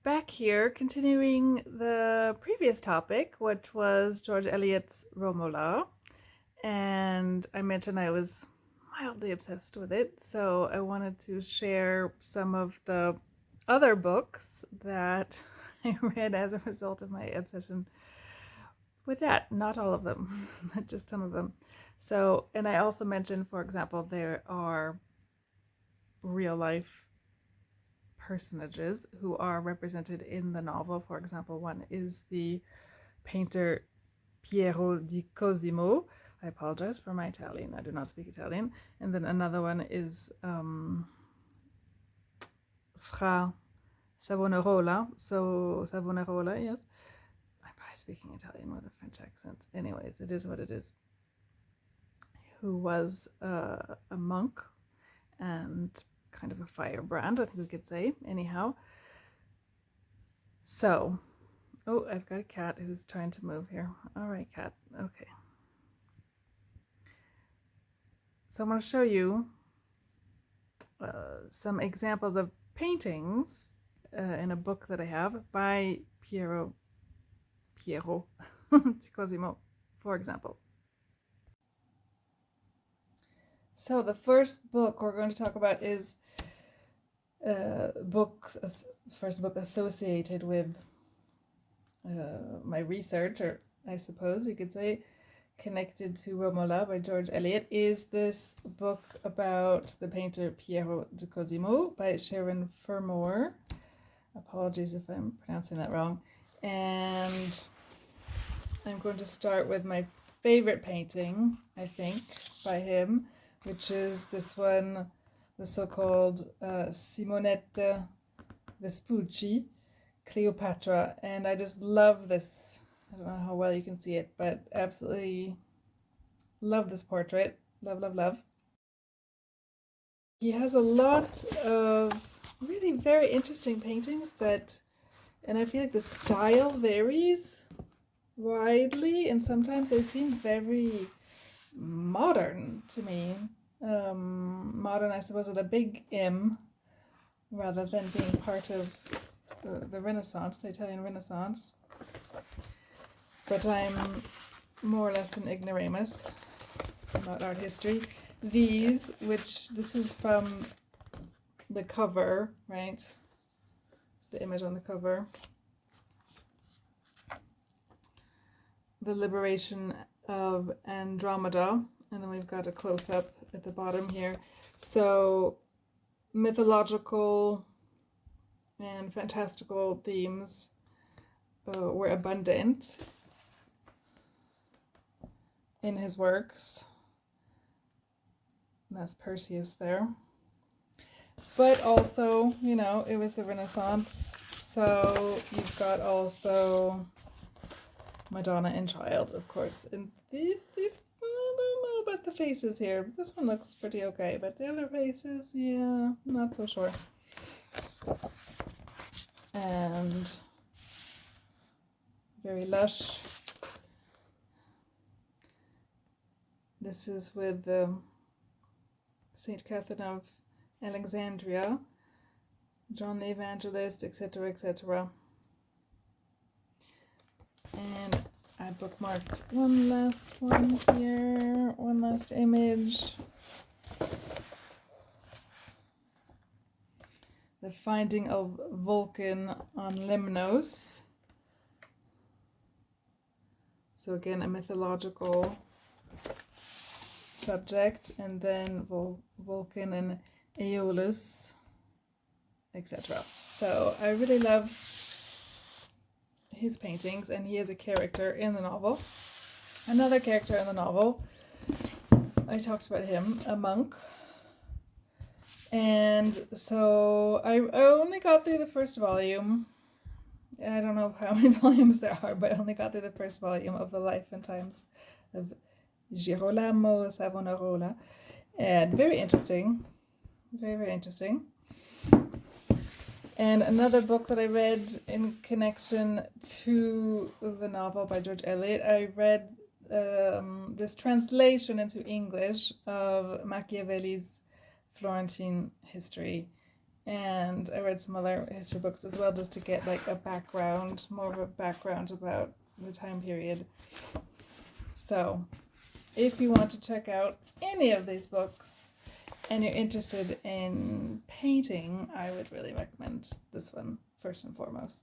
back here, continuing the previous topic, which was George Eliot's Romola. And I mentioned I was mildly obsessed with it, so I wanted to share some of the other books that I read as a result of my obsession with that. Not all of them, but just some of them. So, and I also mentioned, for example, there are real life personages who are represented in the novel. For example, one is the painter Piero di Cosimo. I apologize for my Italian. I do not speak Italian. And then another one is Fra Savonarola. So Savonarola, yes. I'm probably speaking Italian with a French accent. Anyways, it is what it is. Who was a monk and kind of a firebrand, I think we could say. Anyhow, so, oh, I've got a cat who's trying to move here. All right, cat. Okay. So I'm going to show you some examples of paintings in a book that I have by Piero di Cosimo, for example. So the first book we're going to talk about is first book associated with my research, or I suppose you could say connected to Romola by George Eliot, is this book about the painter Piero di Cosimo by Sharon Fermor. Apologies if I'm pronouncing that wrong. And I'm going to start with my favorite painting, I think, by him, which is this one, the so-called Simonetta Vespucci, Cleopatra. And I just love this. I don't know how well you can see it, but absolutely love this portrait. Love, love, love. He has a lot of really very interesting paintings that, and I feel like the style varies widely, and sometimes they seem very modern to me. Modern, I suppose, with a big M, rather than being part of the Renaissance, the Italian Renaissance. But I'm more or less an ignoramus about art history. This is from the cover, right? It's the image on the cover. The Liberation of Andromeda, and then we've got a close-up at the bottom here. So mythological and fantastical themes were abundant in his works. And that's Perseus there. But also, you know, it was the Renaissance, so you've got also Madonna and Child, of course. And these I don't know about the faces here. This one looks pretty okay, but the other faces, yeah, not so sure. And very lush. This is with Saint Catherine of Alexandria, John the Evangelist, etc., etc. And I bookmarked one last one here, one last image. The Finding of Vulcan on Lemnos. So again, a mythological subject, and then Vulcan and Aeolus, etc. So I really love his paintings, and he is a character in the novel. Another character in the novel, I talked about him, a monk. And so I only got through the first volume. I don't know how many volumes there are, but I only got through the first volume of The Life and Times of Girolamo Savonarola. And very interesting. Very, very interesting. And another book that I read in connection to the novel by George Eliot, I read this translation into English of Machiavelli's Florentine history. And I read some other history books as well, just to get like a background, more of a background about the time period. So if you want to check out any of these books and you're interested in painting, I would really recommend this one first and foremost.